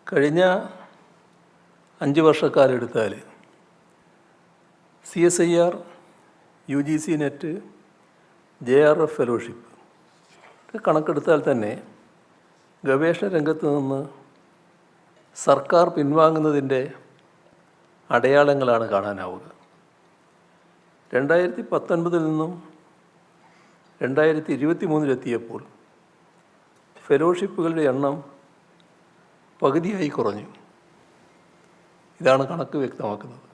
കഴിഞ്ഞ 5 വർഷക്കാലെടുത്താൽ CSIR, UGC net, JRF fellowship കണക്കെടുത്താൽ തന്നെ ഗവേഷണ രംഗത്ത് നിന്ന് സർക്കാർ പിൻവാങ്ങുന്നതിൻ്റെ അടയാളങ്ങളാണ് കാണാനാവുക. 2019 നിന്നും 2023 ഫെലോഷിപ്പുകളുടെ എണ്ണം പകുതിയായി കുറഞ്ഞു. ഇതാണ് കണക്ക് വ്യക്തമാക്കുന്നത്.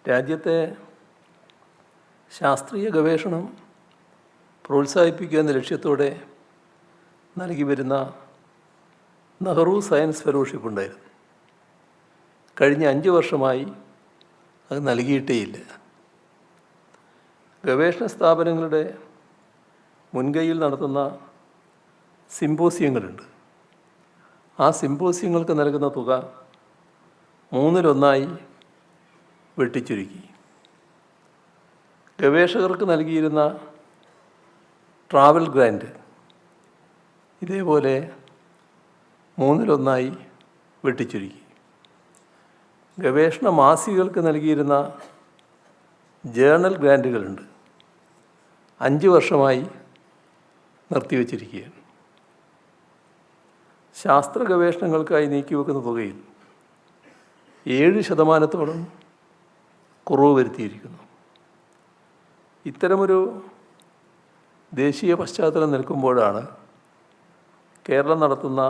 രാജ്യത്തെ ശാസ്ത്രീയ ഗവേഷണം പ്രോത്സാഹിപ്പിക്കുക എന്ന ലക്ഷ്യത്തോടെ നൽകി വരുന്ന നെഹ്റു സയൻസ് ഫെലോഷിപ്പ് ഉണ്ടായിരുന്നു. കഴിഞ്ഞ 5 വർഷമായി അത് നൽകിയിട്ടേയില്ല. ഗവേഷണ സ്ഥാപനങ്ങളുടെ മുൻകൈയിൽ നടത്തുന്ന സിമ്പോസിയങ്ങളുണ്ട്. ആ സിമ്പോസിയങ്ങൾക്ക് നൽകുന്ന തുക 1/3 വെട്ടിച്ചുരുക്കി. ഗവേഷകർക്ക് നൽകിയിരുന്ന ട്രാവൽ ഗ്രാൻറ്റ് ഇതേപോലെ 1/3 വെട്ടിച്ചുരുക്കി. ഗവേഷണ മാസികകൾക്ക് നൽകിയിരുന്ന ജേർണൽ ഗ്രാൻറ്റുകളുണ്ട്, 5 വർഷമായി നിർത്തിവച്ചിരിക്കുകയാണ്. ശാസ്ത്ര ഗവേഷണങ്ങൾക്കായി നീക്കിവെക്കുന്ന തുകയിൽ 7% കുറവ് വരുത്തിയിരിക്കുന്നു. ഇത്തരമൊരു ദേശീയ പശ്ചാത്തലം നിൽക്കുമ്പോഴാണ് കേരളം നടത്തുന്ന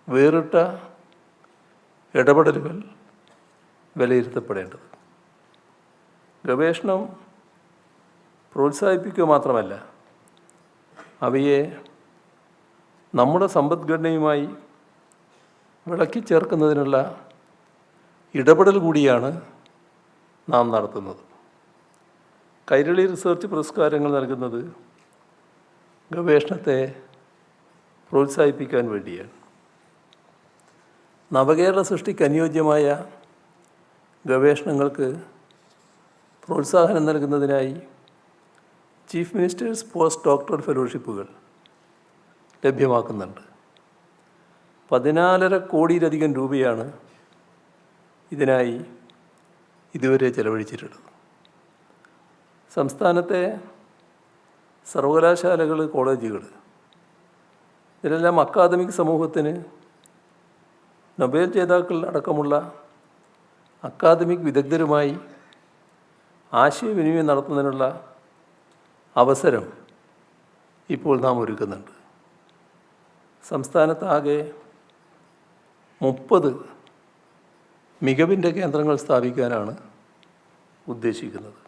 വേറിട്ട ഇടപെടലുകൾ വിലയിരുത്തപ്പെടേണ്ടത്. ഗവേഷണം പ്രോത്സാഹിപ്പിക്കുക മാത്രമല്ല, അവയെ നമ്മുടെ സമ്പദ്ഘടനയുമായി വിളക്കിച്ചേർക്കുന്നതിനുള്ള ഇടപെടൽ കൂടിയാണ് നാം നടത്തുന്നത്. കൈരളി റിസർച്ച് പുരസ്കാരങ്ങൾ നൽകുന്നത് ഗവേഷണത്തെ പ്രോത്സാഹിപ്പിക്കാൻ വേണ്ടിയാണ്. നവകേരള സൃഷ്ടിക്ക് അനുയോജ്യമായ ഗവേഷണങ്ങൾക്ക് പ്രോത്സാഹനം നൽകുന്നതിനായി ചീഫ് മിനിസ്റ്റേഴ്സ് പോസ്റ്റ് ഡോക്ടറൽ ഫെലോഷിപ്പുകൾ ലഭ്യമാക്കുന്നുണ്ട്. 14.5 കോടിയിലധികം രൂപയാണ് ഇതിനായി ഇതുവരെ ചെലവഴിച്ചിട്ടുള്ളത്. സംസ്ഥാനത്തെ സർവകലാശാലകൾ, കോളേജുകൾ, ഇതിലെല്ലാം അക്കാദമിക് സമൂഹത്തിന് നൊബേൽ ജേതാക്കൾ അടക്കമുള്ള അക്കാദമിക് വിദഗ്ധരുമായി ആശയവിനിമയം നടത്തുന്നതിനുള്ള അവസരം ഇപ്പോൾ നാം ഒരുക്കുന്നുണ്ട്. സംസ്ഥാനത്താകെ 30 മികവിൻ്റെ കേന്ദ്രങ്ങൾ സ്ഥാപിക്കാനാണ് ഉദ്ദേശിക്കുന്നത്.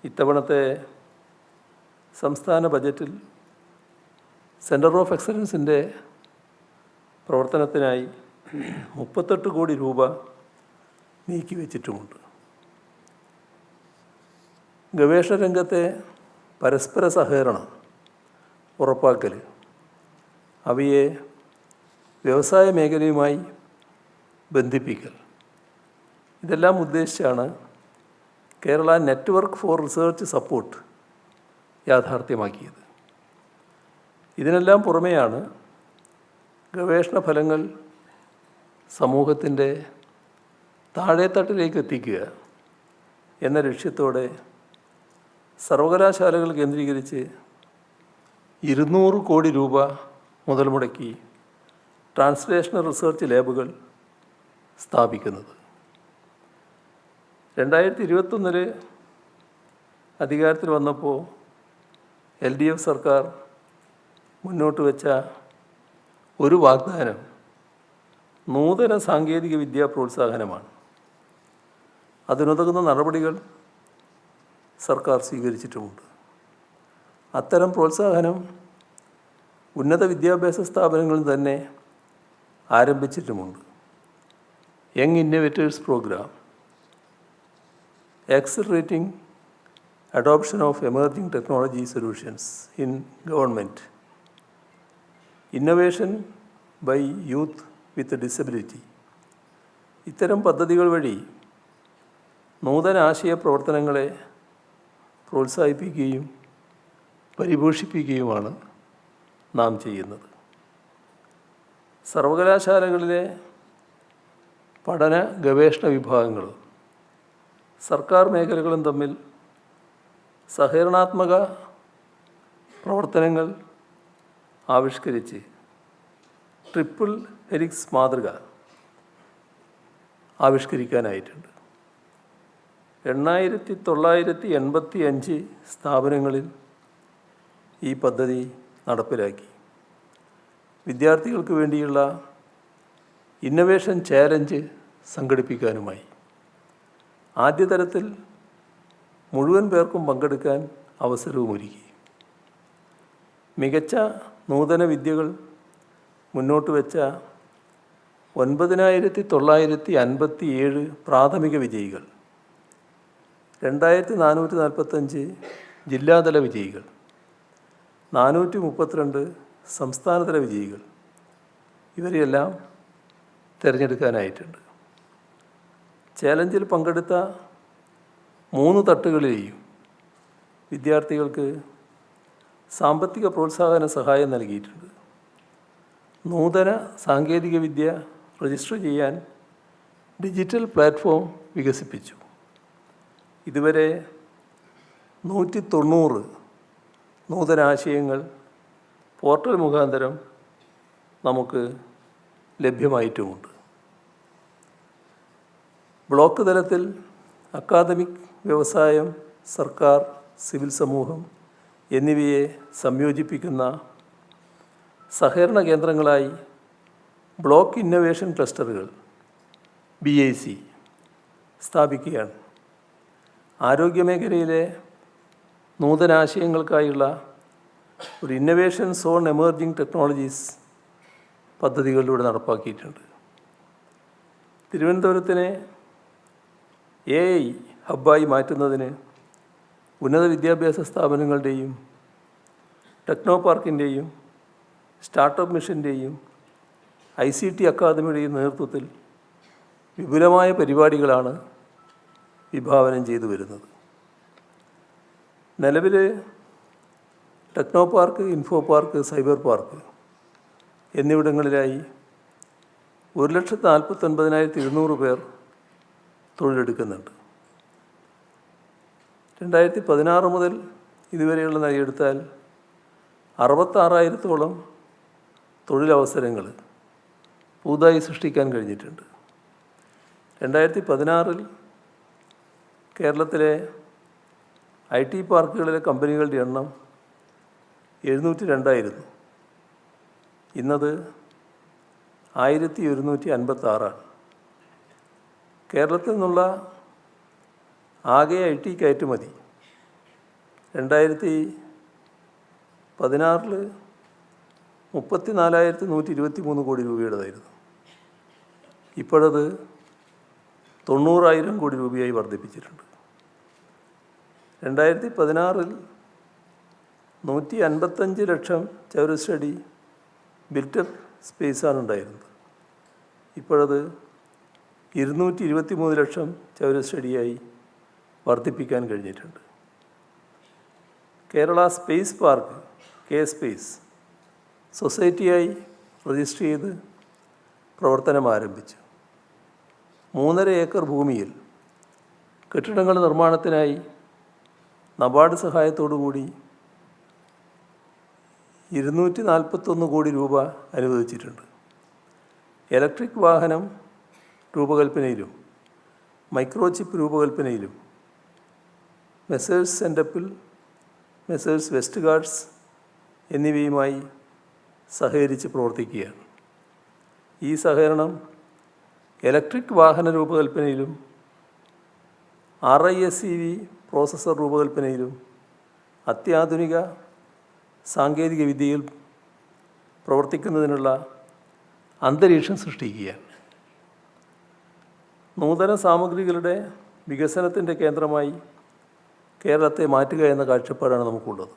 ഇത്തവണത്തെ സംസ്ഥാന ബജറ്റിൽ സെൻറ്റർ ഓഫ് എക്സലൻസിൻ്റെ പ്രവർത്തനത്തിനായി 38 കോടി രൂപ നീക്കിവെച്ചിട്ടുമുണ്ട്. ഗവേഷണ രംഗത്തെ പരസ്പര സഹകരണം ഉറപ്പാക്കൽ, അവയെ വ്യവസായ മേഖലയുമായി ബന്ധിപ്പിക്കൽ, ഇതെല്ലാം ഉദ്ദേശിച്ചാണ് Kerala network for research support യാഥാർത്ഥ്യമാക്കിയത്. ഇതിനെല്ലാം പുറമെയാണ് ഗവേഷണ ഫലങ്ങൾ സമൂഹത്തിൻ്റെ താഴേത്തട്ടിലേക്ക് എത്തിക്കുക എന്ന ലക്ഷ്യത്തോടെ സർവകലാശാലകൾ കേന്ദ്രീകരിച്ച് 200 കോടി രൂപ മുതൽ മുടക്കി ട്രാൻസ്ലേഷണൽ റിസർച്ച് ലാബുകൾ സ്ഥാപിക്കുന്നത്. 2021 അധികാരത്തിൽ വന്നപ്പോൾ LDF സർക്കാർ മുന്നോട്ട് വെച്ച ഒരു വാഗ്ദാനം നൂതന സാങ്കേതിക വിദ്യാ പ്രോത്സാഹനമാണ്. അതിനുതകുന്ന നടപടികൾ സർക്കാർ സ്വീകരിച്ചിട്ടുമുണ്ട്. അത്തരം പ്രോത്സാഹനം ഉന്നത വിദ്യാഭ്യാസ സ്ഥാപനങ്ങളിൽ തന്നെ ആരംഭിച്ചിട്ടുമുണ്ട്. Young innovators programme, accelerating adoption of emerging technology solutions in government, innovation by youth with disability. ഇത്തരം പദ്ധതികൾ വഴി നൂതന ആശയ പ്രവർത്തനങ്ങളെ പ്രോത്സാഹിപ്പിക്കുകയും പരിപോഷിപ്പിക്കുകയുമാണ് നാം ചെയ്യുന്നത്. സർവകലാശാലകളിലെ പഠന ഗവേഷണ വിഭാഗങ്ങൾ സർക്കാർ മേഖലകളും തമ്മിൽ സഹകരണാത്മക പ്രവർത്തനങ്ങൾ ആവിഷ്കരിച്ച് ട്രിപ്പിൾ ഹെലിക്സ് മാതൃക ആവിഷ്കരിക്കാനായിട്ടുണ്ട്. 8985 സ്ഥാപനങ്ങളിൽ ഈ പദ്ധതി നടപ്പിലാക്കി. വിദ്യാർത്ഥികൾക്ക് വേണ്ടിയുള്ള ഇന്നൊവേഷൻ ചാലഞ്ച് സംഘടിപ്പിക്കാനുമായി ആദ്യ തലത്തിൽ മുഴുവൻ പേർക്കും പങ്കെടുക്കാൻ അവസരവുമൊരുക്കി. മികച്ച നൂതന വിദ്യകൾ മുന്നോട്ട് വെച്ച 9957 പ്രാഥമിക വിജയികൾ, 2445 ജില്ലാതല വിജയികൾ, 432 സംസ്ഥാനതല വിജയികൾ, ഇവരെയെല്ലാം തിരഞ്ഞെടുക്കാനായിട്ടുണ്ട്. ചാലഞ്ചിൽ പങ്കെടുത്ത 3 തട്ടുകളിലെയും വിദ്യാർത്ഥികൾക്ക് സാമ്പത്തിക പ്രോത്സാഹന സഹായം നൽകിയിട്ടുണ്ട്. നൂതന സാങ്കേതികവിദ്യ രജിസ്റ്റർ ചെയ്യാൻ ഡിജിറ്റൽ പ്ലാറ്റ്ഫോം വികസിപ്പിച്ചു. ഇതുവരെ 190 നൂതനാശയങ്ങൾ പോർട്ടൽ മുഖാന്തരം നമുക്ക് ലഭ്യമായിട്ടുമുണ്ട്. ബ്ലോക്ക് തലത്തിൽ അക്കാദമിക്, വ്യവസായം, സർക്കാർ, സിവിൽ സമൂഹം എന്നിവയെ സംയോജിപ്പിക്കുന്ന സഹകരണ കേന്ദ്രങ്ങളായി ബ്ലോക്ക് ഇന്നൊവേഷൻ ക്ലസ്റ്ററുകൾ BIC സ്ഥാപിക്കുകയാണ്. ആരോഗ്യമേഖലയിലെ നൂതനാശയങ്ങൾക്കായുള്ള ഒരു ഇന്നൊവേഷൻ സോൺ എമർജിംഗ് ടെക്നോളജീസ് പദ്ധതികളിലൂടെ നടപ്പാക്കിയിട്ടുണ്ട്. തിരുവനന്തപുരത്തിനെ AI ഹബ്ബായി മാറ്റുന്നതിന് ഉന്നത വിദ്യാഭ്യാസ സ്ഥാപനങ്ങളുടെയും ടെക്നോ പാർക്കിൻ്റെയും സ്റ്റാർട്ടപ്പ് മിഷൻ്റെയും ICT അക്കാദമിയുടെയും നേതൃത്വത്തിൽ വിപുലമായ പരിപാടികളാണ് വിഭാവനം ചെയ്തു വരുന്നത്. നിലവിൽ techno park, info park, cyber park എന്നിവിടങ്ങളിലായി 1,49,200 പേർ തൊഴിലെടുക്കുന്നുണ്ട്. 2016 മുതൽ ഇതുവരെയുള്ള നിലയെടുത്താൽ 66,000-ഓളം തൊഴിലവസരങ്ങൾ പുതുതായി സൃഷ്ടിക്കാൻ കഴിഞ്ഞിട്ടുണ്ട്. 2016 കേരളത്തിലെ IT പാർക്കുകളിലെ കമ്പനികളുടെ എണ്ണം 702 ഇന്നത് 1156. കേരളത്തിൽ നിന്നുള്ള ആകെ IT കയറ്റുമതി 2016 34,123 കോടി രൂപയുടേതായിരുന്നു. ഇപ്പോഴത് 90,000 കോടി രൂപയായി വർദ്ധിപ്പിച്ചിട്ടുണ്ട്. 2016 155 ലക്ഷം ചതുരശ്രടി ബിൽറ്റപ്പ് സ്പേസാണ് ഉണ്ടായിരുന്നത്. ഇപ്പോഴത് 223 ലക്ഷം ചതുരശ്രടിയായി വർദ്ധിപ്പിക്കാൻ കഴിഞ്ഞിട്ടുണ്ട്. കേരള സ്പേസ് പാർക്ക് K-സ്പേസ് സൊസൈറ്റിയായി രജിസ്റ്റർ ചെയ്ത് പ്രവർത്തനം ആരംഭിച്ചു. 3.5 ഏക്കർ ഭൂമിയിൽ കെട്ടിടങ്ങളുടെ നിർമ്മാണത്തിനായി നബാർഡ് സഹായത്തോടുകൂടി 241 കോടി രൂപ അനുവദിച്ചിട്ടുണ്ട്. ഇലക്ട്രിക് വാഹനം രൂപകൽപ്പനയിലും മൈക്രോചിപ്പ് രൂപകൽപ്പനയിലും മെസ്സേഴ്സ് സെൻറ്റപ്പിൾ, മെസ്സേഴ്സ് വെസ്റ്റ് ഗാർഡ്സ് എന്നിവയുമായി സഹകരിച്ച് പ്രവർത്തിക്കുകയാണ്. ഈ സഹകരണം ഇലക്ട്രിക് വാഹന രൂപകൽപ്പനയിലും RISCV പ്രോസസ്സർ രൂപകൽപ്പനയിലും അത്യാധുനിക സാങ്കേതിക വിദ്യയിൽ പ്രവർത്തിക്കുന്നതിനുള്ള അന്തരീക്ഷം സൃഷ്ടിക്കുകയാണ്. നൂതന സാമഗ്രികളുടെ വികസനത്തിൻ്റെ കേന്ദ്രമായി കേരളത്തെ മാറ്റുക എന്ന കാഴ്ചപ്പാടാണ് നമുക്കുള്ളത്.